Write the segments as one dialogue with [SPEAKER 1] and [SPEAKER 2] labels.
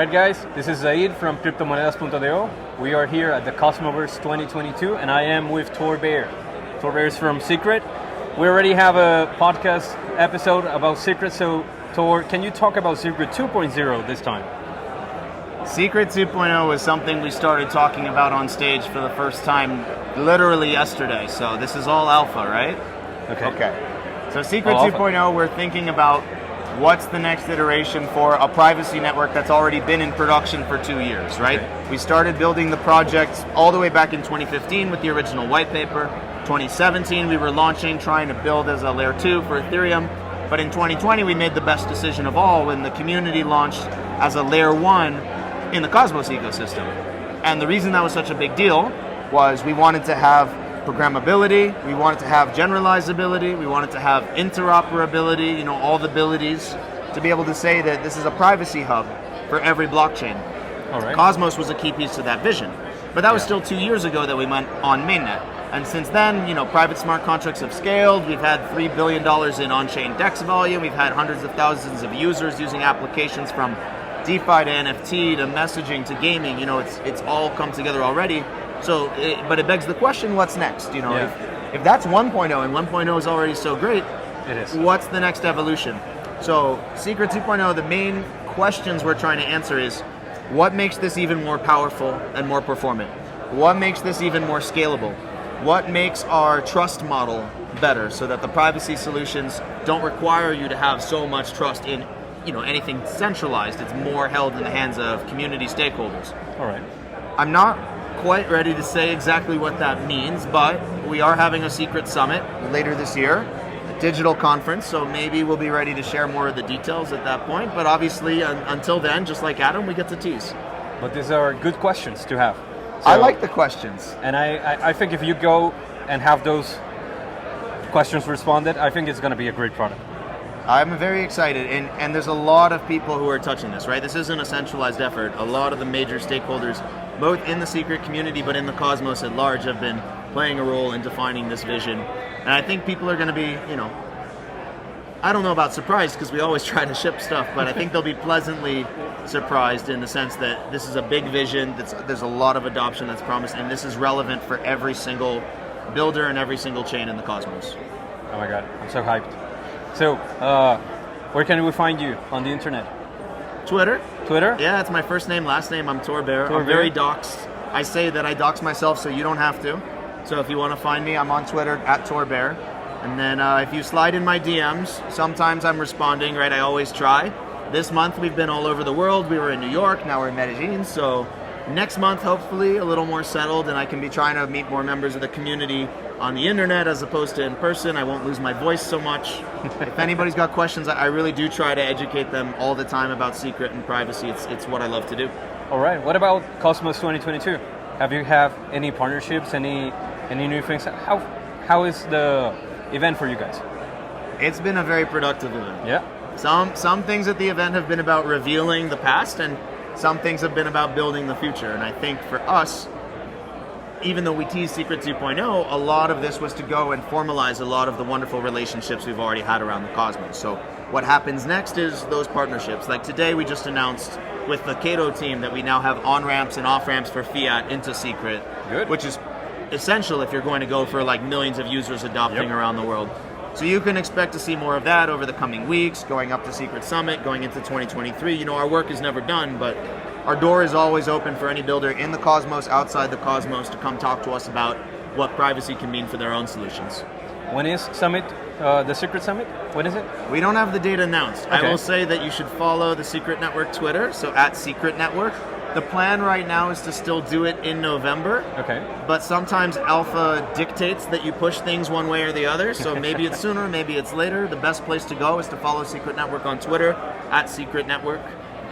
[SPEAKER 1] Alright guys, this is Zaid from Cryptomonedas.do. We are here at the Cosmoverse 2022 and I am with Tor Bair. Tor Bair is from Scrt. We already have a podcast episode about Scrt, so Tor, can you talk about Scrt 2.0 this time?
[SPEAKER 2] Scrt 2.0 was something we started talking about on stage for the first time literally yesterday, so this is all alpha, right? Okay. So Scrt 2.0, we're thinking about what's the next iteration for a privacy network that's already been in production for 2 years, right? Okay. We started building the project all the way back in 2015 with the original white paper. 2017 we were launching, trying to build as a layer 2 for Ethereum. But in 2020 we made the best decision of all when the community launched as a layer 1 in the Cosmos ecosystem. And the reason that was such a big deal was we wanted to have programmability, we wanted to have generalizability, we wanted to have interoperability, all the abilities to be able to say that this is a privacy hub for every blockchain.
[SPEAKER 1] All right.
[SPEAKER 2] Cosmos was a key piece to that vision. But that was still 2 years ago that we went on mainnet. And since then, private smart contracts have scaled. We've had $3 billion in on-chain DEX volume. We've had hundreds of thousands of users using applications from DeFi to NFT to messaging to gaming. It's all come together already. But it begs the question, what's next? If that's 1.0 and 1.0 is already so great,
[SPEAKER 1] it is.
[SPEAKER 2] What's the next evolution? So Scrt 2.0, the main questions we're trying to answer is, what makes this even more powerful and more performant? What makes this even more scalable? What makes our trust model better so that the privacy solutions don't require you to have so much trust in anything centralized? It's more held in the hands of community stakeholders.
[SPEAKER 1] All right.
[SPEAKER 2] I'm not quite ready to say exactly what that means, but we are having a Scrt Summit later this year, a digital conference, so maybe we'll be ready to share more of the details at that point. But obviously, until then, just like Adam, we get to tease.
[SPEAKER 1] But these are good questions to have.
[SPEAKER 2] So, I like the questions.
[SPEAKER 1] And I think if you go and have those questions responded, I think it's going to be a great product.
[SPEAKER 2] I'm very excited, and there's a lot of people who are touching this, right? This isn't a centralized effort. A lot of the major stakeholders, both in the Scrt community but in the Cosmos at large, have been playing a role in defining this vision. And I think people are going to be, I don't know about surprised because we always try to ship stuff, but I think they'll be pleasantly surprised in the sense that this is a big vision, there's a lot of adoption that's promised, and this is relevant for every single builder and every single chain in the Cosmos.
[SPEAKER 1] Oh my God, I'm so hyped. So, where can we find you on the internet?
[SPEAKER 2] Twitter.
[SPEAKER 1] Twitter?
[SPEAKER 2] Yeah, it's my first name, last name. I'm Tor Bair.
[SPEAKER 1] Tor
[SPEAKER 2] I'm
[SPEAKER 1] Bair.
[SPEAKER 2] very doxed. I say that I dox myself so you don't have to. So if you want to find me, I'm on Twitter at Tor Bair. And then if you slide in my DMs, sometimes I'm responding, right? I always try. This month we've been all over the world. We were in New York, now we're in Medellin. So next month, hopefully a little more settled and I can be trying to meet more members of the community on the internet as opposed to in person. I won't lose my voice so much. If anybody's got questions, I really do try to educate them all the time about Scrt and privacy. It's what I love to do.
[SPEAKER 1] All right. What about Cosmos 2022? Have you have any partnerships, any new things? How is the event for you guys?
[SPEAKER 2] It's been a very productive event.
[SPEAKER 1] Yeah.
[SPEAKER 2] Some things at the event have been about revealing the past, and some things have been about building the future. And I think for us, even though we teased Scrt 2.0, a lot of this was to go and formalize a lot of the wonderful relationships we've already had around the Cosmos. So what happens next is those partnerships. Like today we just announced with the Cato team that we now have on-ramps and off-ramps for fiat into Scrt.
[SPEAKER 1] Good.
[SPEAKER 2] Which is essential if you're going to go for like millions of users adopting around the world. So you can expect to see more of that over the coming weeks, going up to Scrt Summit, going into 2023. Our work is never done, but our door is always open for any builder in the Cosmos, outside the Cosmos, to come talk to us about what privacy can mean for their own solutions.
[SPEAKER 1] When is Summit, the Scrt Summit? When is it?
[SPEAKER 2] We don't have the date announced.
[SPEAKER 1] Okay.
[SPEAKER 2] I will say that you should follow the Scrt.network Twitter, so at Scrt.network. The plan right now is to still do it in November. Okay. But sometimes alpha dictates that you push things one way or the other, so maybe it's sooner, maybe it's later. The best place to go is to follow Scrt.network on Twitter, at Scrt.network,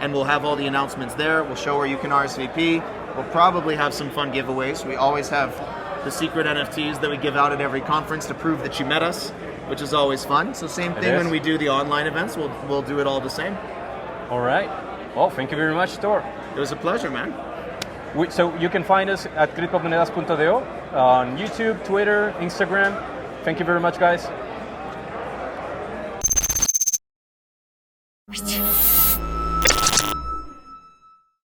[SPEAKER 2] and we'll have all the announcements there. We'll show where you can RSVP. We'll probably have some fun giveaways. We always have the Scrt NFTs that we give out at every conference to prove that you met us, which is always fun. So same thing when we do the online events, we'll do it all the same.
[SPEAKER 1] All right. Well, thank you very much, Tor.
[SPEAKER 2] It was a pleasure, man.
[SPEAKER 1] So you can find us at Cryptomonedas.do on YouTube, Twitter, Instagram. Thank you very much, guys.